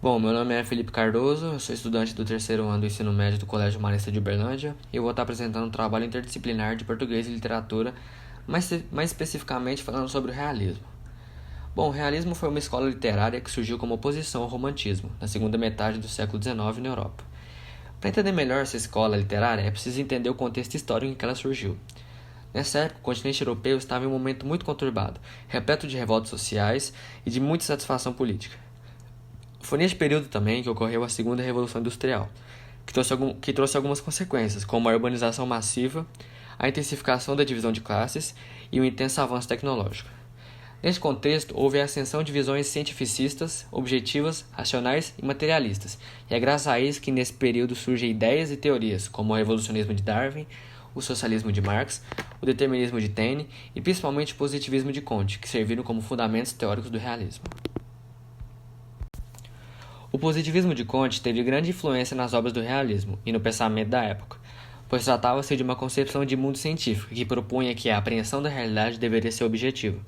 Bom, meu nome é Felipe Cardoso, eu sou estudante do terceiro ano do ensino médio do Colégio Marista de Uberlândia e eu vou estar apresentando um trabalho interdisciplinar de português e literatura, mais especificamente falando sobre o realismo. Bom, o realismo foi uma escola literária que surgiu como oposição ao romantismo, na segunda metade do século XIX na Europa. Para entender melhor essa escola literária, é preciso entender o contexto histórico em que ela surgiu. Nessa época, o continente europeu estava em um momento muito conturbado, repleto de revoltas sociais e de muita insatisfação política. Foi neste período também que ocorreu a segunda Revolução Industrial, que trouxe algumas consequências, como a urbanização massiva, a intensificação da divisão de classes e o intenso avanço tecnológico. Neste contexto, houve a ascensão de visões cientificistas, objetivas, racionais e materialistas, e é graças a isso que nesse período surgem ideias e teorias, como o revolucionismo de Darwin, o socialismo de Marx, o determinismo de Taine e principalmente o positivismo de Comte, que serviram como fundamentos teóricos do realismo. O positivismo de Comte teve grande influência nas obras do realismo e no pensamento da época, pois tratava-se de uma concepção de mundo científico que propunha que a apreensão da realidade deveria ser objetivo,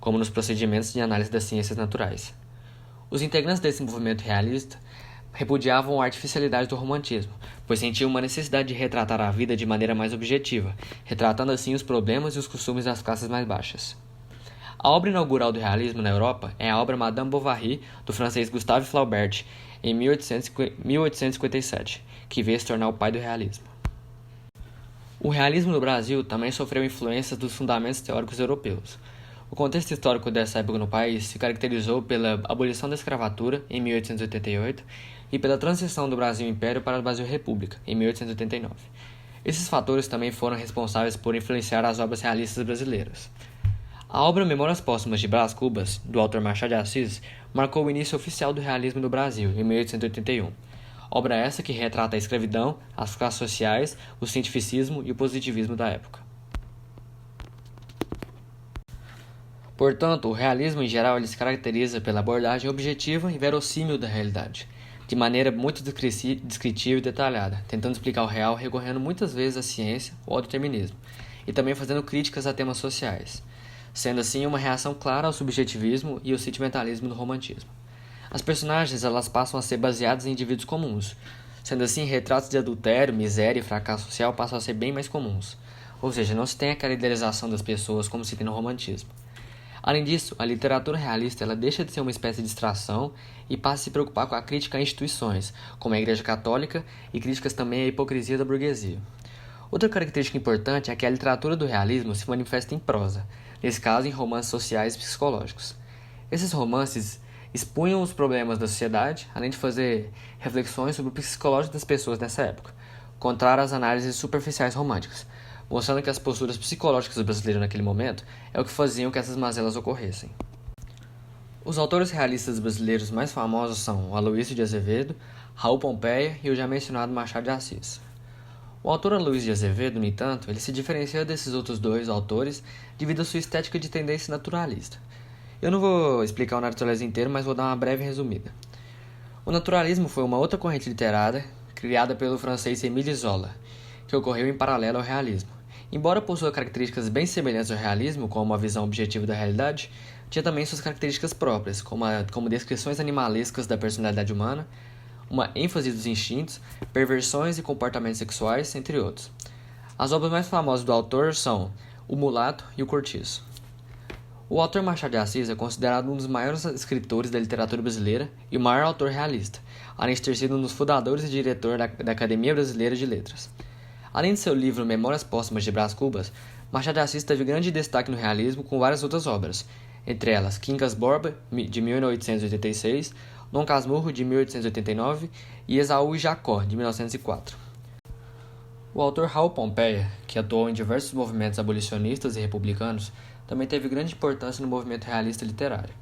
como nos procedimentos de análise das ciências naturais. Os integrantes desse movimento realista repudiavam a artificialidade do romantismo, pois sentiam uma necessidade de retratar a vida de maneira mais objetiva, retratando assim os problemas e os costumes das classes mais baixas. A obra inaugural do realismo na Europa é a obra Madame Bovary, do francês Gustave Flaubert, em 1857, que veio se tornar o pai do realismo. O realismo no Brasil também sofreu influências dos fundamentos teóricos europeus. O contexto histórico dessa época no país se caracterizou pela abolição da escravatura, em 1888, e pela transição do Brasil Império para o Brasil República, em 1889. Esses fatores também foram responsáveis por influenciar as obras realistas brasileiras. A obra Memórias Póstumas de Brás Cubas, do autor Machado de Assis, marcou o início oficial do realismo no Brasil, em 1881. Obra essa que retrata a escravidão, as classes sociais, o cientificismo e o positivismo da época. Portanto, o realismo em geral ele se caracteriza pela abordagem objetiva e verossímil da realidade, de maneira muito descritiva e detalhada, tentando explicar o real recorrendo muitas vezes à ciência ou ao determinismo, e também fazendo críticas a temas sociais, sendo assim uma reação clara ao subjetivismo e ao sentimentalismo do romantismo. As personagens elas passam a ser baseadas em indivíduos comuns, sendo assim retratos de adultério, miséria e fracasso social passam a ser bem mais comuns, ou seja, não se tem aquela idealização das pessoas como se tem no romantismo. Além disso, a literatura realista ela deixa de ser uma espécie de distração e passa a se preocupar com a crítica a instituições, como a Igreja Católica, e críticas também à hipocrisia da burguesia. Outra característica importante é que a literatura do realismo se manifesta em prosa, nesse caso em romances sociais e psicológicos. Esses romances expunham os problemas da sociedade, além de fazer reflexões sobre o psicológico das pessoas nessa época, contrário às análises superficiais românticas, mostrando que as posturas psicológicas do brasileiro naquele momento é o que faziam que essas mazelas ocorressem. Os autores realistas brasileiros mais famosos são o Aloísio de Azevedo, Raul Pompeia e o já mencionado Machado de Assis. O autor Aloísio de Azevedo, no entanto, ele se diferencia desses outros dois autores devido à sua estética de tendência naturalista. Eu não vou explicar o naturalismo inteiro, mas vou dar uma breve resumida. O naturalismo foi uma outra corrente literária criada pelo francês Émile Zola, que ocorreu em paralelo ao realismo. Embora possua características bem semelhantes ao realismo, como a visão objetiva da realidade, tinha também suas características próprias, como descrições animalescas da personalidade humana, uma ênfase dos instintos, perversões e comportamentos sexuais, entre outros. As obras mais famosas do autor são O Mulato e O Cortiço. O autor Machado de Assis é considerado um dos maiores escritores da literatura brasileira e o maior autor realista, além de ter sido um dos fundadores e diretor da Academia Brasileira de Letras. Além de seu livro Memórias Póstumas de Brás Cubas, Machado de Assis teve grande destaque no realismo com várias outras obras, entre elas Quincas Borba, de 1886, Dom Casmurro, de 1889 e Esaú e Jacó, de 1904. O autor Raul Pompeia, que atuou em diversos movimentos abolicionistas e republicanos, também teve grande importância no movimento realista literário,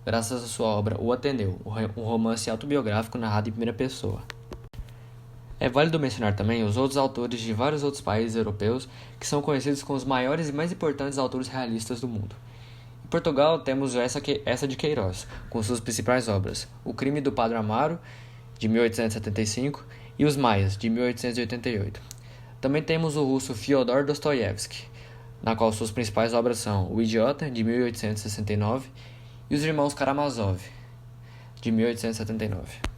graças à sua obra O Ateneu, um romance autobiográfico narrado em primeira pessoa. É válido mencionar também os outros autores de vários outros países europeus que são conhecidos como os maiores e mais importantes autores realistas do mundo. Em Portugal temos essa de Queiroz, com suas principais obras, O Crime do Padre Amaro, de 1875, e Os Maias, de 1888. Também temos o russo Fyodor Dostoiévski, na qual suas principais obras são O Idiota, de 1869, e Os Irmãos Karamazov. de 1879.